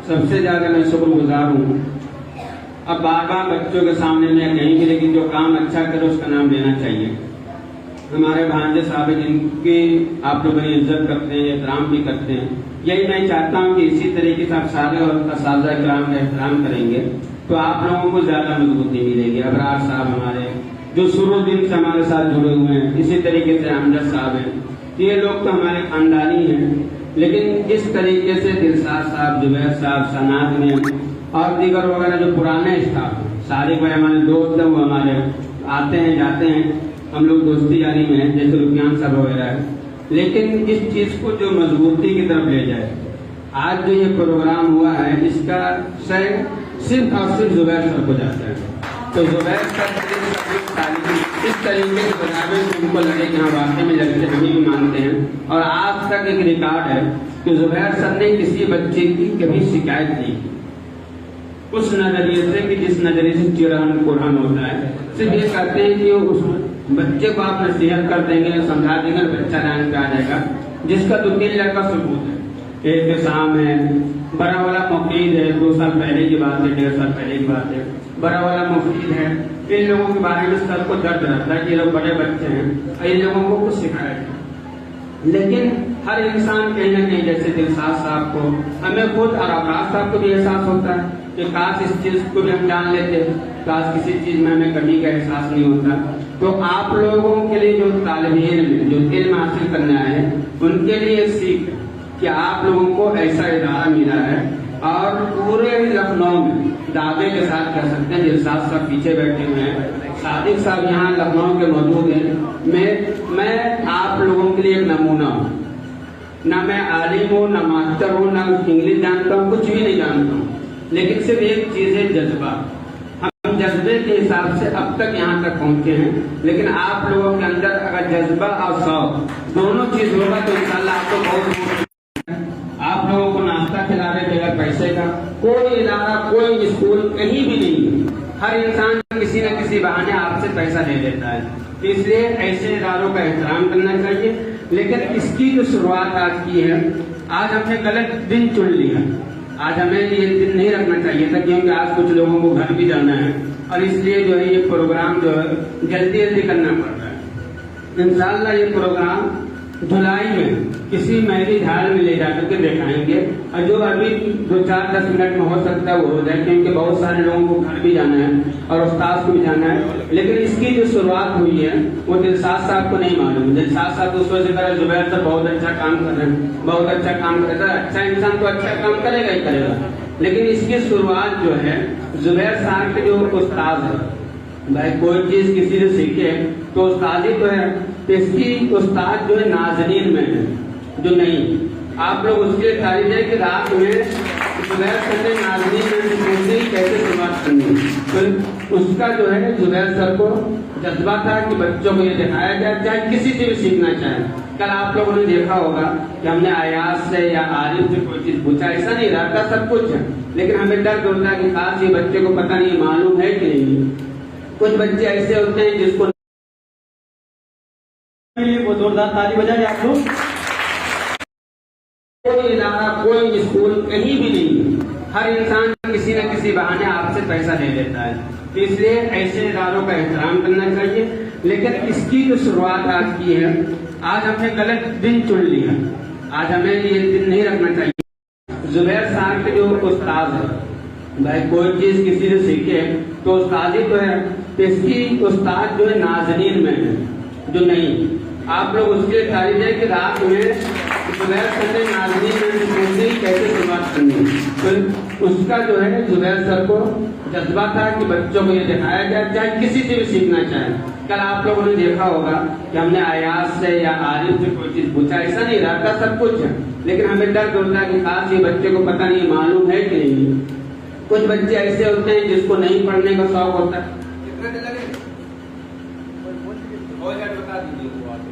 सबसे ज्यादा मैं शुक्रगुजार हूँ। अब बार बार बच्चों के सामने मैं कहेंगे, लेकिन जो काम अच्छा करे उसका नाम लेना चाहिए। हमारे भांजे साहब जिनकी आप लोगों ने इज्जत करते हैं, एहतराम भी करते हैं, यही मैं चाहता हूँ कि इसी तरीके से आप सारे और असातिज़ा किराम का एहतराम करेंगे तो आप लोगों को ज्यादा मजबूती मिलेगी। अबरार साहब हमारे जो शुरू दिन से हमारे साथ जुड़े हुए हैं, इसी तरीके से अमजद साहब हैं, ये लोग तो हमारे खानदानी हैं। लेकिन इस तरीके से दिलशाद साहब, जुबैर साहब, सनाद में और दीगर वगैरह जो पुराने स्टाफ हैं, सारे भाई हमारे दोस्त हैं, वो हमारे आते हैं जाते हैं, हम लोग दोस्ती यारी में हैं, जैसे रुकयान साहब वगैरह है। लेकिन इस चीज को जो मजबूती की तरफ ले जाए, आज जो ये प्रोग्राम हुआ है इसका श्रेय सिर्फ और सिर्फ जुबैर सर को जाता है। तो जुबैर सर इस तरीके से बनावे उनको लगे कि हाँ वाकई में लगते हम भी मानते हैं। और आज तक एक रिकॉर्ड है कि जुबैर सर ने किसी बच्चे की कभी शिकायत नहीं की, उस नजरिए से कि जिस नजरिए से चिरान कुरान होता है। सिर्फ ये कहते हैं कि उस बच्चे को आप नसीहत कर देंगे, समझा देंगे, बच्चा लाइन पे आ जाएगा, जिसका 2-3 लड़का सबूत है। एक शाम है, बड़ा वाला मुफीद है, 2 साल पहले की बात है, 1.5 साल पहले की बात है, बड़ा वाला मुफीद है। इन लोगों के बारे में सबको दर्द रहता है कि ये लोग बड़े बच्चे हैं, इन लोगों को कुछ सिखाया जाए। लेकिन हर इंसान कहीं ना कहीं, जैसे दिलशाद साहब को, हमें खुद और आकाश साहब को भी एहसास होता है कि काश इस चीज को भी हम जान लेते, काश किसी चीज में हमें कमी का एहसास नहीं होता। तो आप लोगों के लिए जो तालिब इल्म, जो इल्म हासिल करना है, उनके लिए सीख कि आप लोगों को ऐसा इदारा मिला है। और पूरे लखनऊ में दावे के साथ कह सकते हैं, दिलशाद साहब पीछे बैठे हुए हैं, सादिक साहब यहाँ लखनऊ के मौजूद हैं। मैं आप लोगों के लिए एक नमूना हूँ। ना मैं आलिम हूँ, ना मास्टर हूँ, ना इंग्लिश जानता हूँ, कुछ भी नहीं जानता हूँ, लेकिन सिर्फ एक चीज है, जज्बा। हम जज्बे के हिसाब से अब तक यहाँ तक पहुँचे हैं। लेकिन आप लोगों के अंदर अगर जज्बा और शौक दोनों चीज होगा तो इंशाल्लाह आपको बहुत, आप लोगों को नाश्ता खिला रहे बगैर पैसे का कोई इदारा, कोई स्कूल कहीं भी नहीं है। हर इंसान किसी न किसी बहाने आपसे पैसा ले लेता है। तो इसलिए ऐसे इदारों का एहतराम करना चाहिए। लेकिन इसकी जो शुरुआत आज की है, आज हमने गलत दिन चुन लिया। आज हमें ये दिन नहीं रखना चाहिए था, क्योंकि आज कुछ लोगों को घर भी जाना है और इसलिए जो है ये प्रोग्राम जो है जल्दी जल्दी करना पड़ रहा है। इंशाल्लाह ये प्रोग्राम जुलाई में किसी मैरिज हॉल में ले जाकर के दिखाएंगे, और जो अभी 2-4-10 मिनट में हो सकता है वो हो जाए, क्योंकि बहुत सारे लोगों को घर भी जाना है और उस्ताद को भी जाना है। लेकिन इसकी जो शुरुआत हुई है वो दिलशाद साहब को नहीं मालूम। दिलशाद साहब उस वजह से करा, जुबैर सर बहुत अच्छा काम कर रहे हैं, बहुत अच्छा काम कर रहा है। अच्छा इंसान तो अच्छा काम करेगा ही करेगा, लेकिन इसकी शुरुआत जो है जुबैर साहब के जो उस्ताद है, भाई कोई चीज किसी से सीखे तो उस्तादी तो है, तो इसकी उस्ताद जो है नाज़रीन में है, जो नहीं। आप लोग उसके लिए तारीफ है कि रात में जुबैर सर ने नाज़रीन में कैसे शुरुआत करनी, तो उसका जो है जुबैर सर को जज्बा था कि बच्चों को ये दिखाया जाए, चाहे किसी से भी सीखना चाहे। कल आप लोगों ने देखा होगा कि हमने आयास से या आरिफ से कोई चीज पूछा, ऐसा नहीं रहता, सब कुछ है। लेकिन हमें डर होता है कि खास ये बच्चे को पता नहीं, मालूम है कि नहीं। कुछ बच्चे ऐसे होते हैं जिसको वो जोरदार ताली बजाएं आप लोग। कोई इदारा, कोई स्कूल कहीं भी नहीं है। हर इंसान किसी न किसी बहाने आपसे पैसा ले लेता है। तो इसलिए ऐसे इदारों का एहतराम करना चाहिए। लेकिन इसकी जो शुरुआत आज की है, आज हमने गलत दिन चुन लिया। आज हमें ये दिन नहीं रखना चाहिए। जुबैर साहब के जो उस्ताद है, भाई कोई चीज किसी से सीखे तो उस्तादी तो है, तो इसकी उस्ताद जो है नाज़रीन में है, जो नहीं। आप लोग उसके लिए तारीफ है कि रात में जुबैर सर ने नाज़रीन में कैसे शुरुआत करनी, तो उसका जो है जुबैर सर को जज्बा था कि बच्चों को ये दिखाया जाए, चाहे किसी से भी सीखना चाहे। कल आप लोगों ने देखा होगा कि हमने आयास से या आरिफ से कोई चीज पूछा, ऐसा नहीं रहता, सब कुछ है। लेकिन हमें डर होता है कि खास ये बच्चे को पता नहीं, मालूम है कि नहीं। कुछ बच्चे ऐसे होते हैं जिसको नहीं पढ़ने का शौक होता है।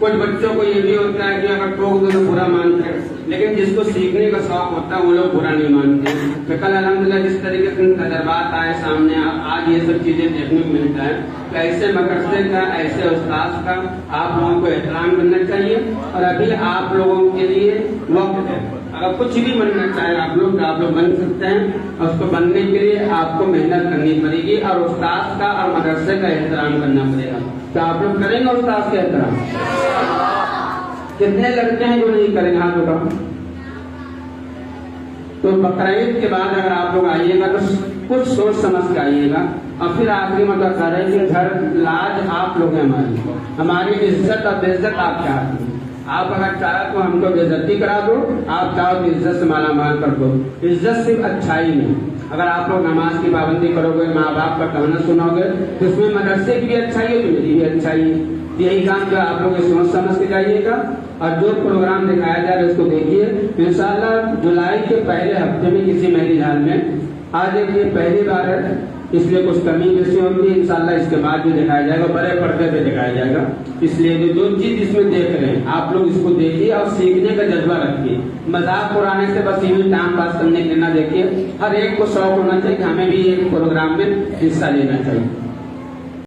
कुछ बच्चों को ये भी होता है कि अगर टोक दो तो बुरा मानते हैं, लेकिन जिसको सीखने का शौक होता है वो लोग बुरा नहीं मानते। तो कल अल्हम्दुलिल्लाह जिस तरीके से तजर्बात आए सामने, आज ये सब चीजें देखने को मिलता है। तो ऐसे मदरसे का, ऐसे उस्ताद का आप लोगों को एहतराम करना चाहिए। और अभी आप लोगों के लिए वक्त है, अगर कुछ भी बनना चाहे आप लोग बन सकते हैं, और उसको बनने के लिए आपको मेहनत करनी पड़ेगी और उस्ताद का और मदरसे का एहतराम करना पड़ेगा। तो आप लोग करेंगे उस्ताद का एहतराम? कितने लड़के हैं जो नहीं करेंगे? हाथ उठाओ। तो बकरीद के बाद अगर आप लोग आइएगा तो कुछ सोच समझ के आइएगा। और फिर आखिरी मतलब कह रहे हैं कि घर लाज आप लोग हैं, हमारी इज्जत और बेइज्जत आप चाहते हैं। आप अगर चाहो तो हमको बेइज्जती करा दो, आप चाहो तो इज्जत से माला माल कर दो। इज्जत सिर्फ अच्छाई में, अगर आप लोग नमाज की पाबंदी करोगे, माँ बाप का कहना सुनोगे, तो उसमें मदरसे की भी अच्छाई है तो मेरी भी अच्छाई है। यही काम जो आप लोग सोच समझ के जाइएगा और जो प्रोग्राम दिखाया जा रहा है उसको देखिए। इंशाल्लाह जुलाई के पहले हफ्ते में किसी मेरी हाल में आज देखिए पहली बार है, इसलिए कुछ कमी बेसी होगी। इंशाल्लाह इसके बाद जो दिखाया जाएगा बड़े पर्दे पे दिखाया जाएगा। इसलिए जो चीज इसमें देख रहे हैं आप लोग इसको देखिए और सीखने का जज्बा रखिए। मजाक उड़ाने से बस यूं टाइम पास करने के ना देखिए। हर एक को शौक होना चाहिए कि हमें भी एक प्रोग्राम में हिस्सा लेना चाहिए।